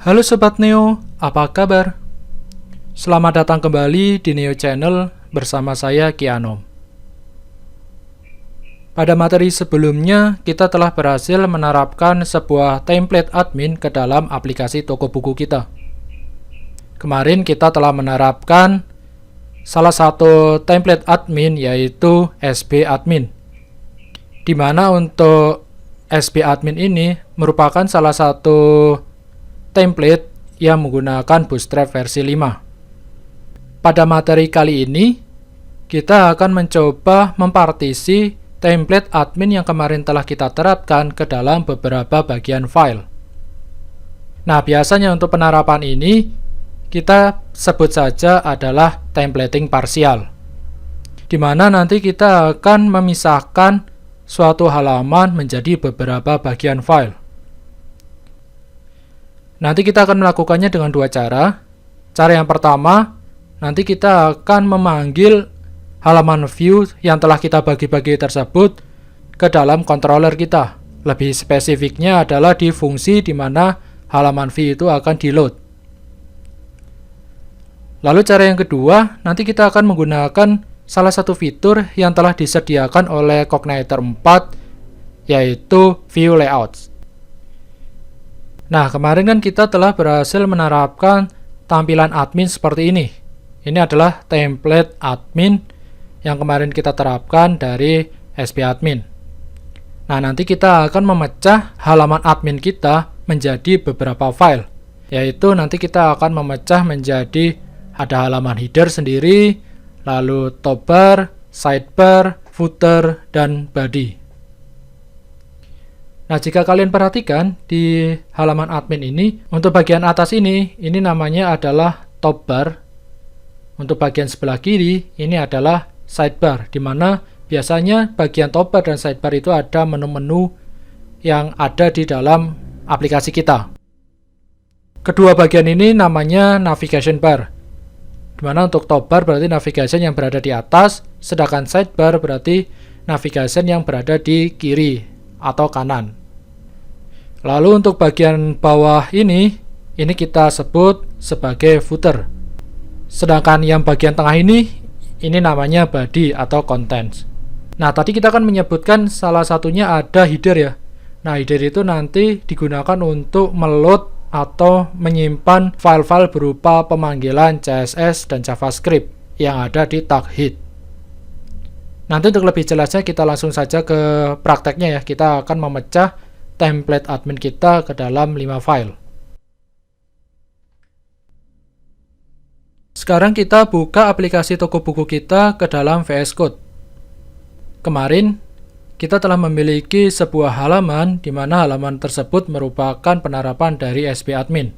Halo Sobat Neo, apa kabar? Selamat datang kembali di Neo Channel bersama saya Kianom. Pada materi sebelumnya, kita telah berhasil menerapkan sebuah template admin ke dalam aplikasi toko buku kita. Kemarin kita telah menerapkan salah satu template admin yaitu SB Admin, di mana untuk SB Admin ini merupakan salah satu template yang menggunakan Bootstrap versi 5. Pada materi kali ini, kita akan mencoba mempartisi template admin yang kemarin telah kita terapkan ke dalam beberapa bagian file. Nah, biasanya untuk penerapan ini, kita sebut saja adalah templating parsial, di mana nanti kita akan memisahkan suatu halaman menjadi beberapa bagian file. Nanti kita akan melakukannya dengan dua cara. Cara yang pertama, nanti kita akan memanggil halaman view yang telah kita bagi-bagi tersebut ke dalam controller kita. Lebih spesifiknya adalah di fungsi di mana halaman view itu akan di-load. Lalu cara yang kedua, nanti kita akan menggunakan salah satu fitur yang telah disediakan oleh Cognitor 4, yaitu View Layouts. Nah, kemarin kan kita telah berhasil menerapkan tampilan admin seperti ini. Ini adalah template admin yang kemarin kita terapkan dari SB Admin. Nah, nanti kita akan memecah halaman admin kita menjadi beberapa file. Yaitu nanti kita akan memecah menjadi ada halaman header sendiri, lalu top bar, sidebar, footer, dan body. Nah, jika kalian perhatikan di halaman admin ini, untuk bagian atas ini namanya adalah top bar. Untuk bagian sebelah kiri, ini adalah sidebar, di mana biasanya bagian top bar dan sidebar itu ada menu-menu yang ada di dalam aplikasi kita. Kedua bagian ini namanya navigation bar, di mana untuk top bar berarti navigation yang berada di atas, sedangkan sidebar berarti navigation yang berada di kiri atau kanan. Lalu untuk bagian bawah ini kita sebut sebagai footer. Sedangkan yang bagian tengah ini namanya body atau contents. Nah, tadi kita akan menyebutkan salah satunya ada header ya. Nah, header itu nanti digunakan untuk meload atau menyimpan file-file berupa pemanggilan CSS dan JavaScript yang ada di tag head. Nanti untuk lebih jelasnya kita langsung saja ke prakteknya ya. Kita akan memecah template admin kita ke dalam 5 file. Sekarang kita buka aplikasi toko buku kita ke dalam VS Code. Kemarin kita telah memiliki sebuah halaman di mana halaman tersebut merupakan penerapan dari SB Admin.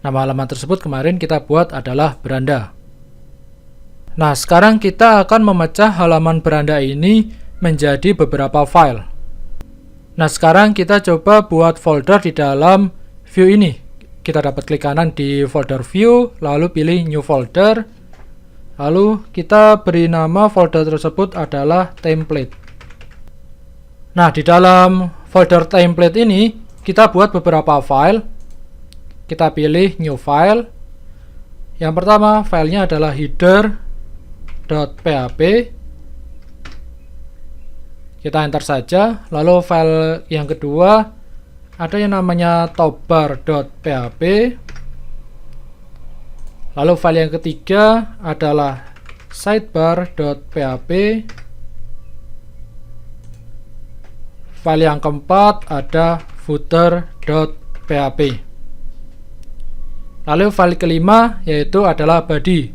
Nama halaman tersebut kemarin kita buat adalah beranda. Nah, sekarang kita akan memecah halaman beranda ini menjadi beberapa file. Nah, sekarang kita coba buat folder di dalam view ini. Kita dapat klik kanan di folder view, lalu pilih new folder. Lalu kita beri nama folder tersebut adalah template. Nah, di dalam folder template ini kita buat beberapa file. Kita pilih new file. Yang pertama, filenya adalah header.php. Kita enter saja. Lalu file yang kedua ada yang namanya topbar.php. Lalu file yang ketiga adalah sidebar.php. File yang keempat ada footer.php. Lalu file kelima yaitu adalah body.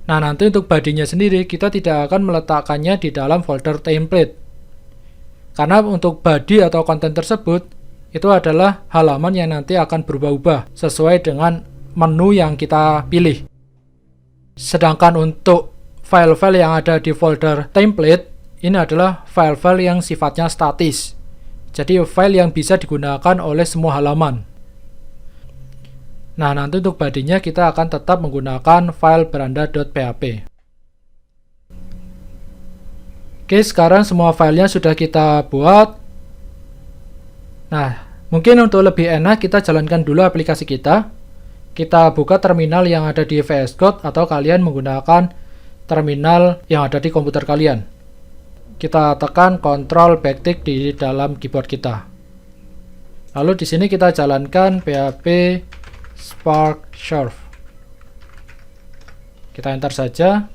Nah, nanti untuk body-nya sendiri kita tidak akan meletakkannya di dalam folder template. Karena untuk body atau konten tersebut itu adalah halaman yang nanti akan berubah-ubah sesuai dengan menu yang kita pilih. Sedangkan untuk file-file yang ada di folder template ini adalah file-file yang sifatnya statis. Jadi file yang bisa digunakan oleh semua halaman. Nah, nanti untuk body-nya kita akan tetap menggunakan file beranda.php. Oke, sekarang semua filenya sudah kita buat. Nah, Mungkin untuk lebih enak kita jalankan dulu aplikasi kita. Kita buka terminal yang ada di VS Code atau kalian menggunakan terminal yang ada di komputer kalian. Kita tekan Ctrl backtick di dalam keyboard kita. Lalu di sini kita jalankan php spark serve. Kita enter saja.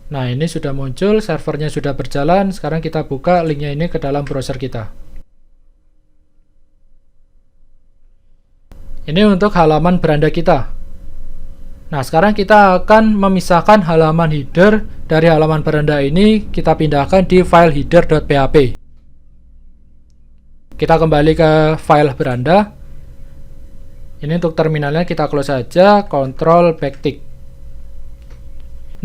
Nah, ini sudah muncul, servernya sudah berjalan. Sekarang kita buka linknya ini ke dalam browser kita. Ini untuk halaman beranda kita. Nah, sekarang kita akan memisahkan halaman header dari halaman beranda ini. Kita pindahkan di file header.php. Kita kembali ke file beranda. Ini untuk terminalnya kita close saja, Ctrl backtick.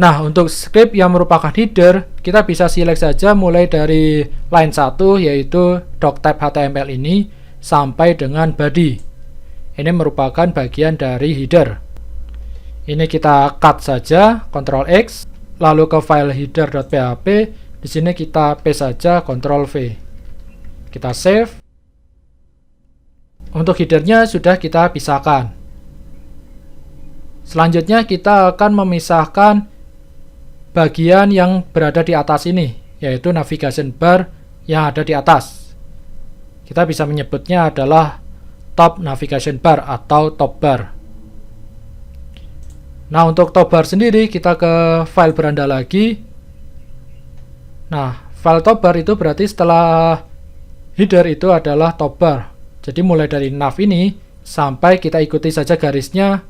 Nah, untuk script yang merupakan header, kita bisa select saja mulai dari line 1, yaitu doctype HTML ini, sampai dengan body. Ini merupakan bagian dari header. Ini kita cut saja, Ctrl X, lalu ke file header.php. Di sini kita paste saja, Ctrl V. Kita save. Untuk headernya sudah kita pisahkan. Selanjutnya kita akan memisahkan bagian yang berada di atas ini, yaitu navigation bar yang ada di atas. Kita bisa menyebutnya adalah top navigation bar atau top bar. Nah, untuk top bar sendiri kita ke file beranda lagi. Nah, file top bar itu berarti setelah header itu adalah top bar. Jadi mulai dari nav ini sampai kita ikuti saja garisnya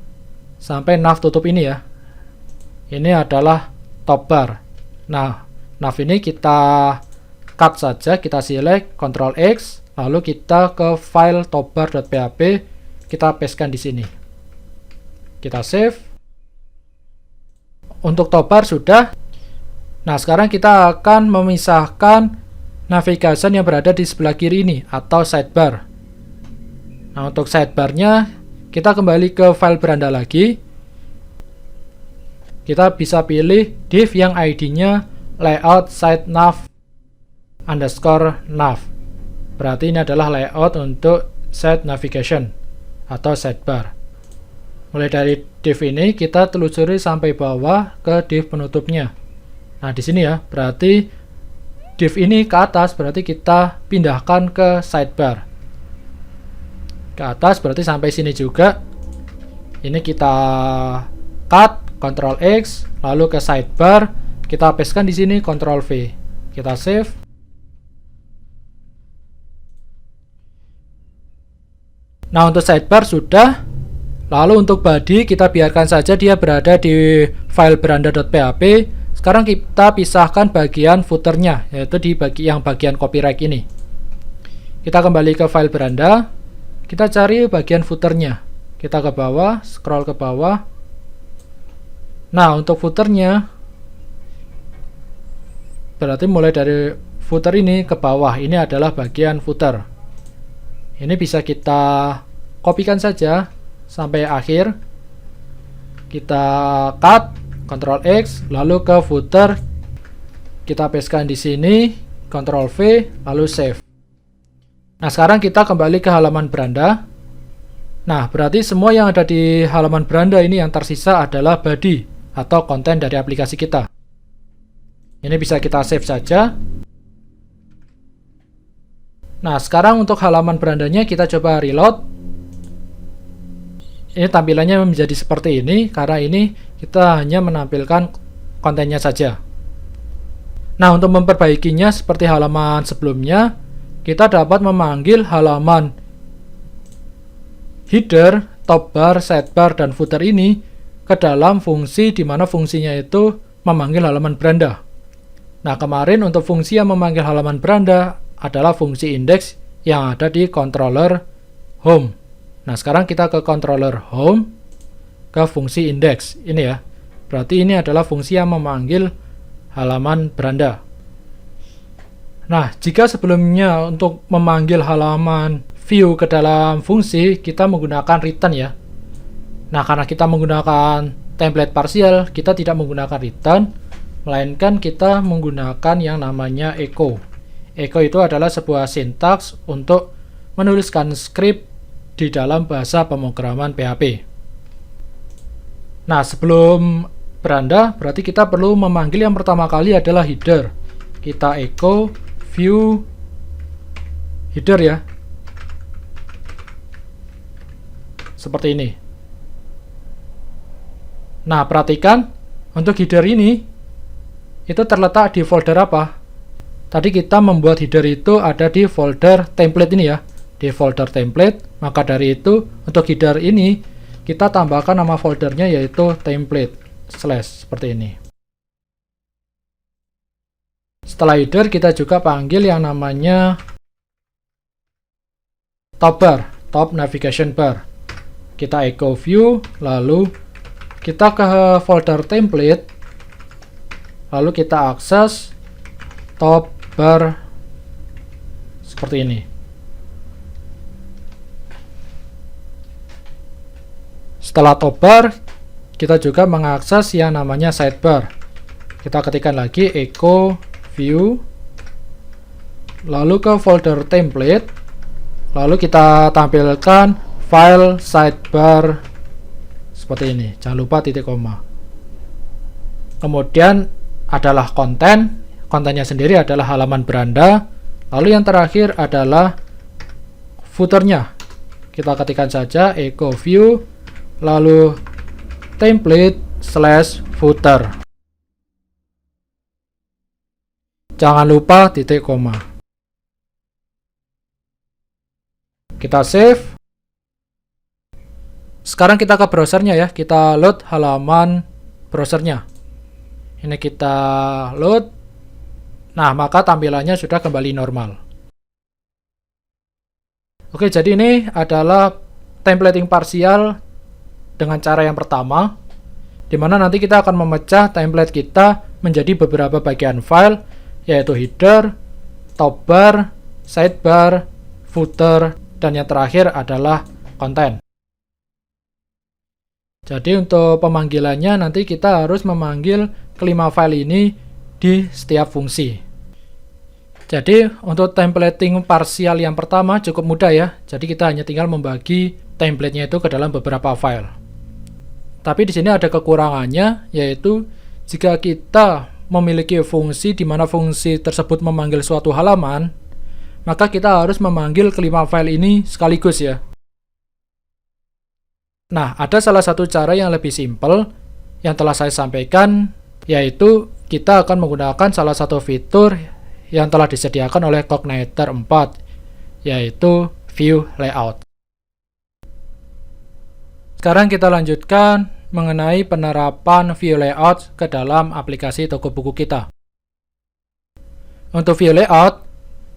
sampai nav tutup ini ya. Ini adalah top bar. Nah, nav ini kita cut saja, kita select Ctrl X, lalu kita ke file topbar.php, kita pastekan di sini. Kita save. Untuk topbar sudah. Nah, sekarang kita akan memisahkan navigation yang berada di sebelah kiri ini atau sidebar. Nah, untuk sidebarnya kita kembali ke file beranda lagi. Kita bisa pilih div yang ID-nya layout side nav underscore nav. Berarti ini adalah layout untuk side navigation atau sidebar. Mulai dari div ini kita telusuri sampai bawah ke div penutupnya. Nah, di sini ya, berarti div ini ke atas, berarti kita pindahkan ke sidebar. Ke atas berarti sampai sini juga. Ini kita cut, Ctrl X, lalu ke sidebar, kita pastekan di sini, Ctrl V. Kita save. Nah, untuk sidebar sudah. Lalu untuk body kita biarkan saja dia berada di file beranda.php. Sekarang kita pisahkan bagian footernya, yaitu di bagian copyright ini. Kita kembali ke file beranda. Kita cari bagian footernya. Kita ke bawah, scroll ke bawah. Nah, untuk footernya berarti mulai dari footer ini ke bawah, ini adalah bagian footer. Ini bisa kita kopikan saja sampai akhir. Kita cut, Ctrl X, lalu ke footer. Kita pastekan di sini, Ctrl V, lalu save. Nah, sekarang kita kembali ke halaman beranda. Nah, berarti semua yang ada di halaman beranda ini yang tersisa adalah body atau konten dari aplikasi kita. Ini bisa kita save saja. Nah, sekarang untuk halaman berandanya kita coba reload. Ini tampilannya menjadi seperti ini, karena ini kita hanya menampilkan kontennya saja. Nah, untuk memperbaikinya seperti halaman sebelumnya, kita dapat memanggil halaman header, topbar, sidebar, dan footer ini ke dalam fungsi di mana fungsinya itu memanggil halaman beranda. Nah, kemarin untuk fungsi yang memanggil halaman beranda adalah fungsi index yang ada di controller home. Nah, sekarang kita ke controller home, ke fungsi index. Ini ya, berarti ini adalah fungsi yang memanggil halaman beranda. Nah, jika sebelumnya untuk memanggil halaman view ke dalam fungsi, kita menggunakan return ya. Nah, karena kita menggunakan template parsial, kita tidak menggunakan return, melainkan kita menggunakan yang namanya echo. Echo itu adalah sebuah sintaks untuk menuliskan skrip di dalam bahasa pemrograman PHP. Nah, sebelum beranda, berarti kita perlu memanggil yang pertama kali adalah header. Kita echo view header ya. Seperti ini. Nah, perhatikan untuk header ini itu terletak di folder apa? Tadi kita membuat header itu ada di folder template ini ya. Di folder template, maka dari itu untuk header ini kita tambahkan nama foldernya yaitu template slash seperti ini. Setelah header kita juga panggil yang namanya top bar, top navigation bar. Kita echo view, lalu kita ke folder template, lalu kita akses top bar seperti ini. Setelah top bar, kita juga mengakses yang namanya sidebar. Kita ketikkan lagi echo view, lalu ke folder template, lalu kita tampilkan file sidebar seperti ini. Jangan lupa titik koma. Kemudian adalah kontennya sendiri adalah halaman beranda, lalu yang terakhir adalah footernya. Kita ketikkan saja echo view, lalu template slash footer. Jangan lupa titik koma. Kita save. Sekarang kita ke browsernya ya. Kita load halaman browsernya. Ini kita load. Nah, maka tampilannya sudah kembali normal. Oke, jadi ini adalah templating parsial dengan cara yang pertama, di mana nanti kita akan memecah template kita menjadi beberapa bagian file, yaitu header, top bar, sidebar, footer, dan yang terakhir adalah konten. Jadi untuk pemanggilannya nanti kita harus memanggil kelima file ini di setiap fungsi. Jadi untuk templating parsial yang pertama cukup mudah ya. Jadi kita hanya tinggal membagi template-nya itu ke dalam beberapa file. Tapi di sini ada kekurangannya, yaitu jika kita memiliki fungsi di mana fungsi tersebut memanggil suatu halaman, maka kita harus memanggil kelima file ini sekaligus ya. Nah, ada salah satu cara yang lebih simpel yang telah saya sampaikan, yaitu kita akan menggunakan salah satu fitur yang telah disediakan oleh Cogniter 4, yaitu View Layout. Sekarang kita lanjutkan mengenai penerapan View Layout ke dalam aplikasi toko buku kita. Untuk View Layout,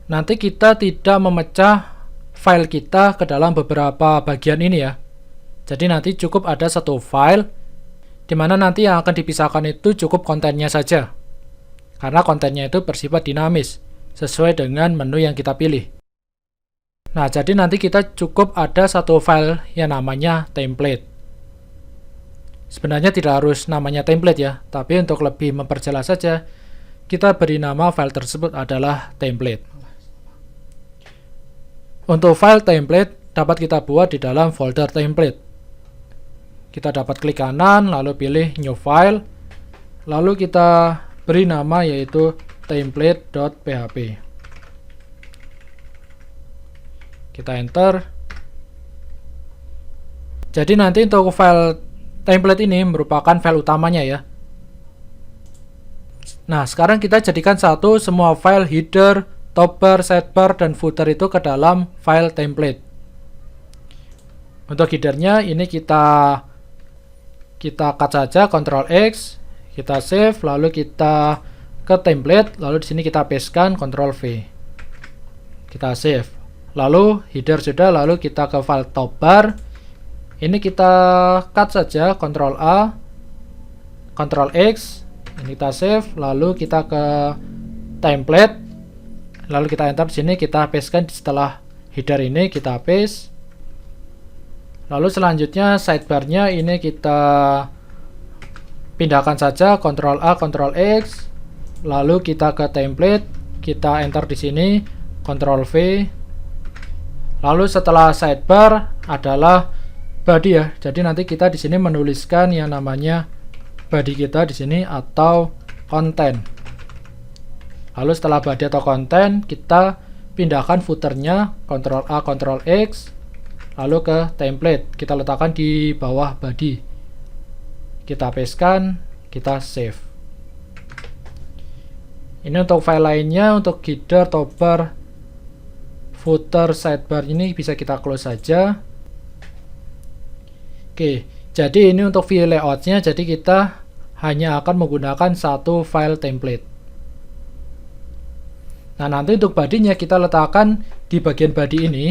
nanti kita tidak memecah file kita ke dalam beberapa bagian ini ya. Jadi nanti cukup ada satu file, di mana nanti yang akan dipisahkan itu cukup kontennya saja. Karena kontennya itu bersifat dinamis, sesuai dengan menu yang kita pilih. Nah, jadi nanti kita cukup ada satu file yang namanya template. Sebenarnya tidak harus namanya template ya, tapi untuk lebih memperjelas saja, kita beri nama file tersebut adalah template. Untuk file template dapat kita buat di dalam folder template. Kita dapat klik kanan, lalu pilih new file, lalu kita beri nama yaitu template.php. Kita enter. Jadi nanti untuk file template ini merupakan file utamanya ya. Nah, sekarang kita jadikan satu semua file header, top bar, sidebar, dan footer itu ke dalam file template. Untuk headernya ini kita cut saja, Ctrl X, kita save, lalu kita ke template, lalu di sini kita pastekan, Ctrl V. Kita save. Lalu header sudah, lalu kita ke file top bar. Ini kita cut saja, Ctrl A, Ctrl X, ini kita save, lalu kita ke template, lalu kita enter di sini, kita pastekan setelah header ini, kita paste. Lalu selanjutnya sidebarnya ini kita pindahkan saja, Ctrl A, Ctrl X, lalu kita ke template, kita enter di sini, Ctrl V. Lalu setelah sidebar adalah body ya. Jadi nanti kita di sini menuliskan yang namanya body kita di sini atau konten. Lalu setelah body atau konten, kita pindahkan footernya, Ctrl A, Ctrl X, lalu ke template. Kita letakkan di bawah body. Kita pastekan, kita save. Ini untuk file lainnya, untuk header, toolbar, footer, sidebar ini bisa kita close saja. Oke, jadi ini untuk view layoutnya, jadi kita hanya akan menggunakan satu file template. Nah, nanti untuk bodinya kita letakkan di bagian body ini.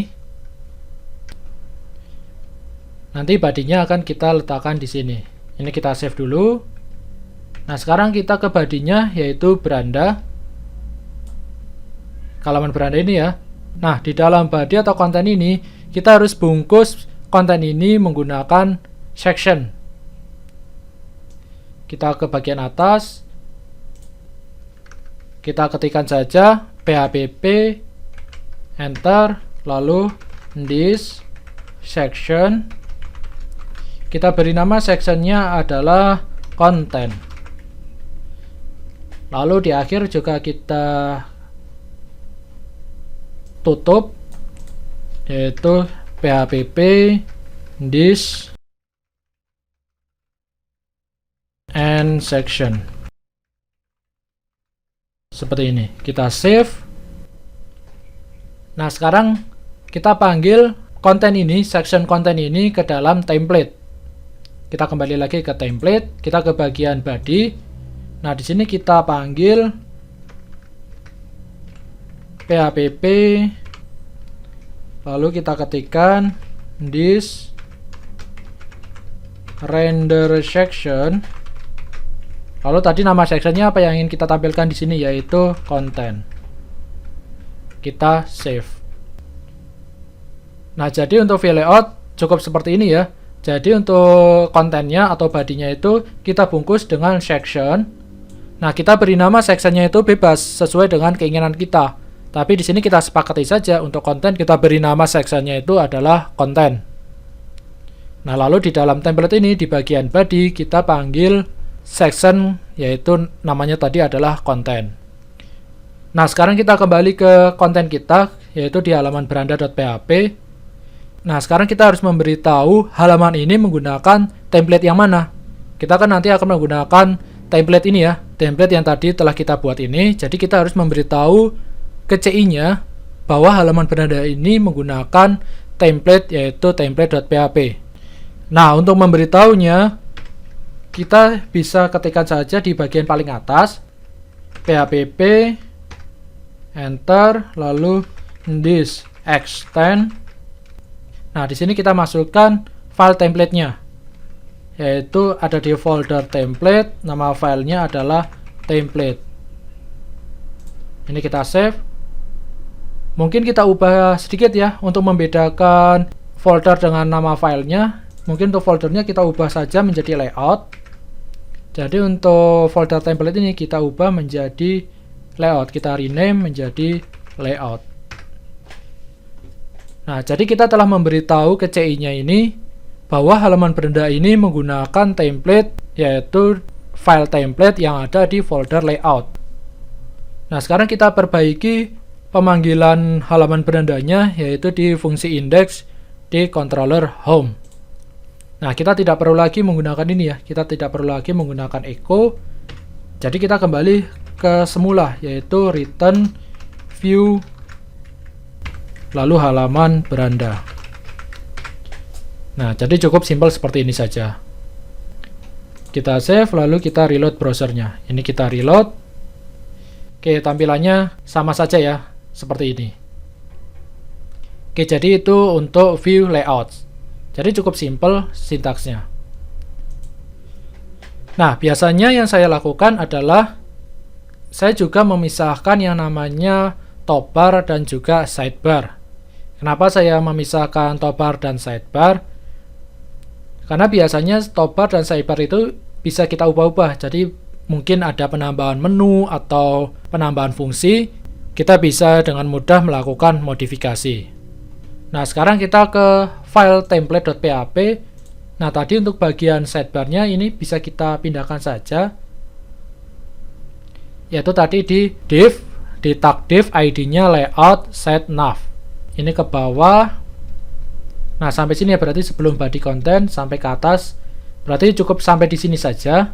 Nanti bodinya akan kita letakkan di sini. Ini kita save dulu. Nah, sekarang kita ke bodinya, yaitu beranda. Halaman beranda ini ya. Nah, di dalam body atau konten ini, kita harus bungkus konten ini menggunakan section. Kita ke bagian atas, kita ketikkan saja php, enter, lalu this section. Kita beri nama sectionnya adalah konten. Lalu di akhir juga kita tutup, yaitu php this and section. Seperti ini. Kita save. Nah, sekarang kita panggil konten ini, section konten ini ke dalam template. Kita kembali lagi ke template, kita ke bagian body. Nah, di sini kita panggil php, lalu kita ketikkan this render section. Lalu tadi nama sectionnya apa yang ingin kita tampilkan di sini, yaitu konten. Kita save. Nah, jadi untuk view layout cukup seperti ini ya. Jadi untuk kontennya atau bodinya itu kita bungkus dengan section. Nah, kita beri nama sectionnya itu bebas sesuai dengan keinginan kita. Tapi di sini kita sepakati saja untuk konten kita beri nama sectionnya itu adalah konten. Nah, lalu di dalam template ini di bagian body kita panggil section, yaitu namanya tadi adalah konten. Nah, sekarang kita kembali ke konten kita, yaitu di halaman beranda.php. Nah, sekarang kita harus memberitahu halaman ini menggunakan template yang mana. Kita kan nanti akan menggunakan template ini ya, template yang tadi telah kita buat ini. Jadi kita harus memberitahu ke CI-nya bahwa halaman beranda ini menggunakan template, yaitu template.php. Nah, untuk memberitahunya, kita bisa ketikkan saja di bagian paling atas php, enter, lalu this extend. Nah, di sini kita masukkan file template-nya, yaitu ada di folder template, nama filenya adalah template. Ini kita save. Mungkin kita ubah sedikit ya untuk membedakan folder dengan nama filenya. Mungkin untuk foldernya kita ubah saja menjadi layout. Jadi untuk folder template ini kita ubah menjadi layout, kita rename menjadi layout. Nah, jadi kita telah memberitahu ke CI-nya ini bahwa halaman beranda ini menggunakan template, yaitu file template yang ada di folder layout. Nah, sekarang kita perbaiki pemanggilan halaman berandanya, yaitu di fungsi index di controller home. Nah, kita tidak perlu lagi menggunakan ini ya, kita tidak perlu lagi menggunakan echo. Jadi kita kembali ke semula, yaitu return view lalu halaman beranda. Nah, jadi cukup simpel seperti ini saja. Kita save, lalu kita reload browsernya. Ini kita reload. Oke, tampilannya sama saja ya, seperti ini. Oke, jadi itu untuk view layout. Jadi cukup simpel sintaksnya. Nah, biasanya yang saya lakukan adalah saya juga memisahkan yang namanya toolbar dan juga sidebar. Kenapa saya memisahkan toolbar dan sidebar? Karena biasanya toolbar dan sidebar itu bisa kita ubah-ubah. Jadi mungkin ada penambahan menu atau penambahan fungsi. kita bisa dengan mudah melakukan modifikasi. Nah, sekarang kita ke file template.php. Nah, tadi untuk bagian sidebar-nya ini bisa kita pindahkan saja, yaitu tadi di div, di tag div ID-nya layout set nav. Ini ke bawah. Nah, sampai sini ya, berarti sebelum body content sampai ke atas. Berarti cukup sampai di sini saja.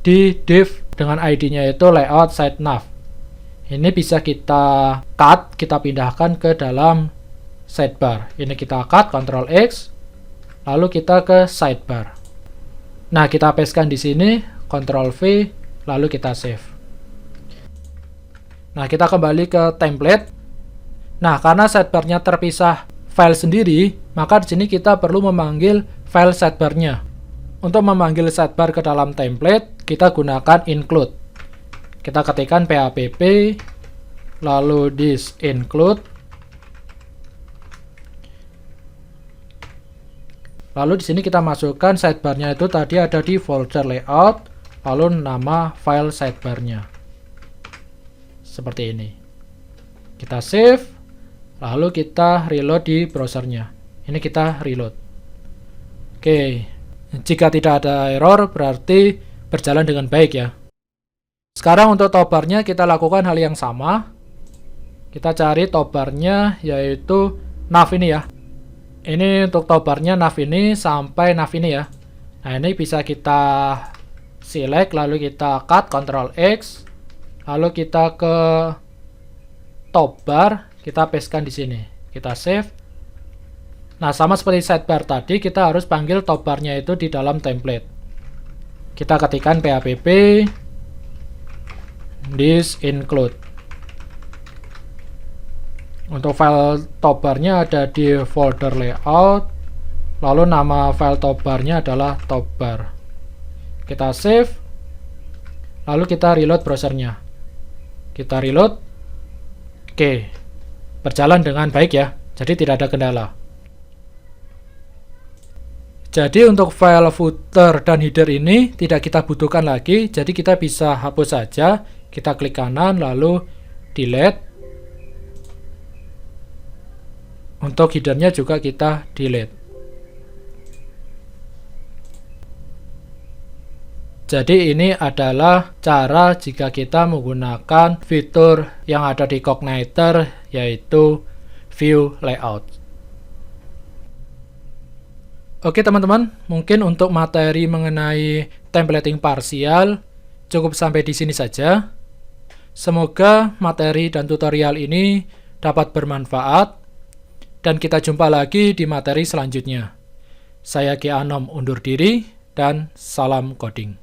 Di div dengan ID-nya itu layout set nav. Ini bisa kita cut, kita pindahkan ke dalam sidebar. Ini kita cut, Ctrl X, lalu kita ke sidebar. Nah, kita pastekan di sini, Ctrl V, lalu kita save. Nah, kita kembali ke template. Nah, karena sidebar-nya terpisah file sendiri, maka di sini kita perlu memanggil file sidebar-nya. Untuk memanggil sidebar ke dalam template, kita gunakan include. Kita ketikkan php, lalu this include. Lalu di sini kita masukkan sidebar-nya itu tadi ada di folder layout, lalu nama file sidebar-nya. Seperti ini. Kita save, lalu kita reload di browsernya. Ini kita reload. Oke, jika tidak ada error berarti berjalan dengan baik ya. Sekarang untuk toolbar-nya kita lakukan hal yang sama. Kita cari toolbar-nya yaitu nav ini ya. Ini untuk toolbar-nya nav ini sampai nav ini ya. Nah, ini bisa kita select lalu kita cut, Ctrl X, lalu kita ke toolbar, kita pastekan di sini. Kita save. Nah, sama seperti sidebar tadi, kita harus panggil toolbar-nya itu di dalam template. Kita ketikkan php this include. Untuk file toolbar-nya ada di folder layout, lalu nama file toolbar-nya adalah toolbar. Kita save, lalu kita reload browsernya. Kita reload. Oke, berjalan dengan baik ya, jadi tidak ada kendala. Jadi untuk file footer dan header ini tidak kita butuhkan lagi, jadi kita bisa hapus saja. Kita klik kanan lalu delete. Untuk headernya juga kita delete. Jadi ini adalah cara jika kita menggunakan fitur yang ada di Cogniter, yaitu view layout. Oke teman-teman, mungkin untuk materi mengenai templating parsial cukup sampai di sini saja. Semoga materi dan tutorial ini dapat bermanfaat, dan kita jumpa lagi di materi selanjutnya. Saya Ki Anom undur diri, dan salam coding.